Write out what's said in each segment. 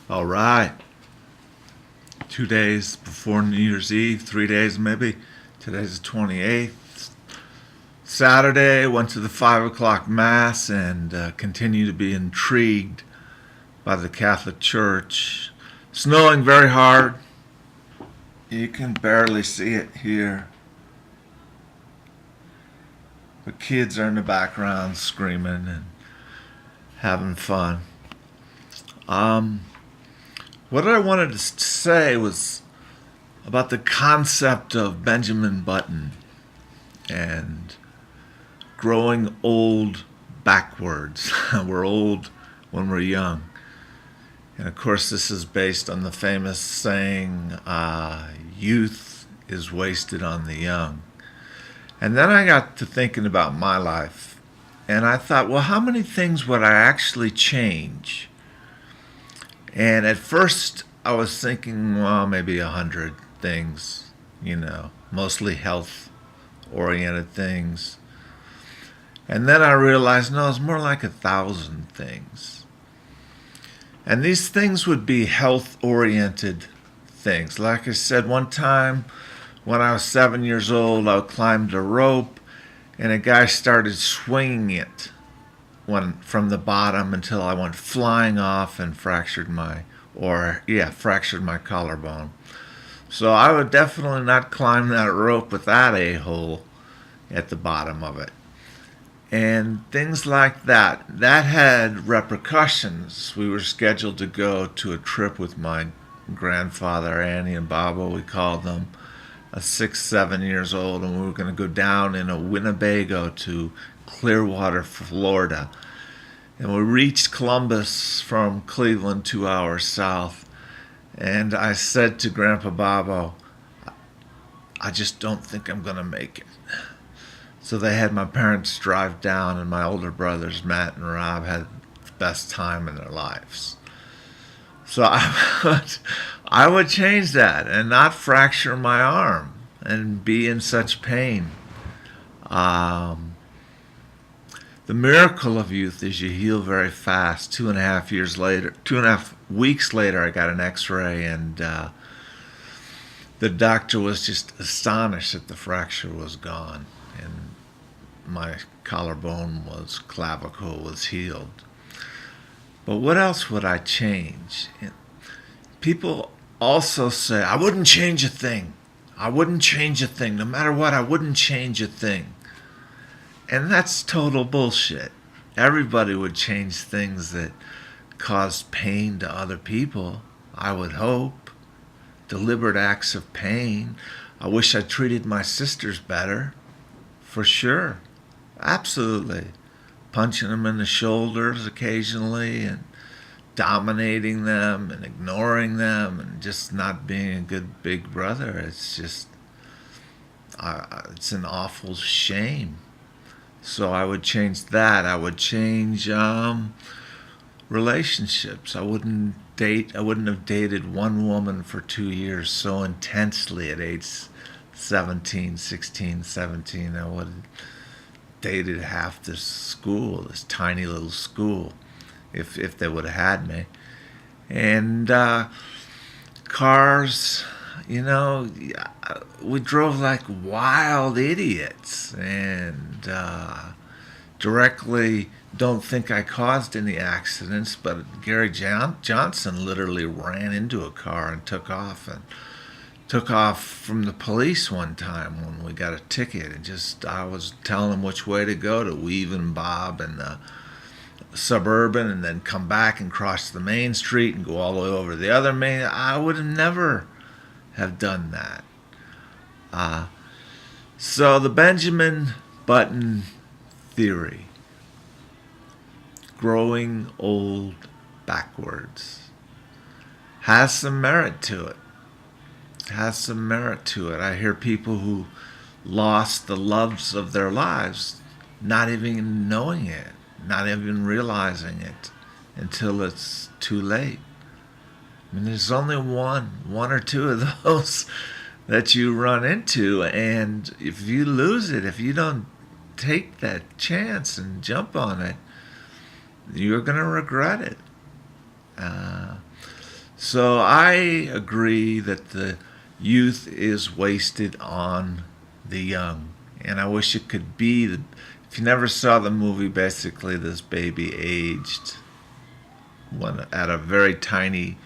All right. 2 days before New Year's Eve, 3 days maybe. Today's the 28th. Saturday, went to the 5 o'clock Mass and continue to be intrigued by the Catholic Church. Snowing very hard. You can barely see it here. The kids are in the background screaming and having fun. Um, what I wanted to say was about the concept of Benjamin Button and growing old backwards. We're old when we're young. And of course, this is based on the famous saying, youth is wasted on the young. And then I got to thinking about my life. And I thought, well, how many things would I actually change? And at first, I was thinking, well, maybe 100 things, mostly health oriented things. And then I realized, no, it's more like 1,000 things. And these things would be health oriented things. Like I said, one time when I was 7 years old, I climbed a rope and a guy started swinging it from the bottom until I went flying off and fractured my collarbone. So I would definitely not climb that rope with that a-hole at the bottom of it. And things like that. That had repercussions. We were scheduled to go to a trip with my grandfather, Annie and Baba, we called them, 6, 7 years old, and we were going to go down in a Winnebago to Clearwater, Florida. And we reached Columbus from Cleveland, 2 hours south. And I said to Grandpa Babo, I just don't think I'm going to make it. So they had my parents drive down, and my older brothers, Matt and Rob, had the best time in their lives. So I would change that and not fracture my arm and be in such pain. The miracle of youth is you heal very fast. 2.5 weeks later, I got an x-ray, and the doctor was just astonished that the fracture was gone. And my clavicle was healed. But what else would I change? People also say, I wouldn't change a thing. I wouldn't change a thing. No matter what, I wouldn't change a thing. And that's total bullshit. Everybody would change things that cause pain to other people, I would hope. Deliberate acts of pain. I wish I treated my sisters better. For sure. Absolutely. Punching them in the shoulders occasionally and dominating them and ignoring them and just not being a good big brother. It's just, it's an awful shame. So I would change that. I would change relationships. I wouldn't have dated one woman for 2 years so intensely at age 17, 16, 17. I would have dated half this school, this tiny little school, if they would have had me. And cars, we drove like wild idiots, and directly don't think I caused any accidents, but Gary Johnson literally ran into a car and took off from the police one time when we got a ticket. And I was telling him which way to go, to Weave and Bob and the Suburban, and then come back and cross the main street and go all the way over the other main. I would have never have done that. So the Benjamin Button theory, growing old backwards, has some merit to it. I hear people who lost the loves of their lives not even knowing it, not even realizing it until it's too late. I mean, there's only one or two of those that you run into, and if you lose it, if you don't take that chance and jump on it, you're going to regret it. So I agree that the youth is wasted on the young. And I wish it could be. If you never saw the movie, basically this baby aged at a very tiny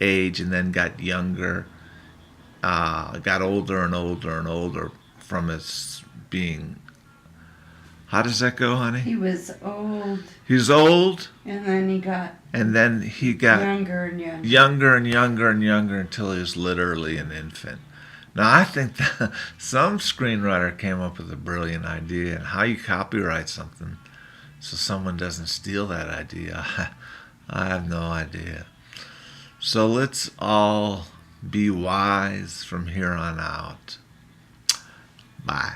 age and then got younger, got older and older and older from his being. How does that go, honey? He was old, He was old, and then he got and then he got younger and younger. younger and younger and younger until he was literally an infant. Now, I think that some screenwriter came up with a brilliant idea, and how you copyright something so someone doesn't steal that idea, I have no idea. So let's all be wise from here on out. Bye.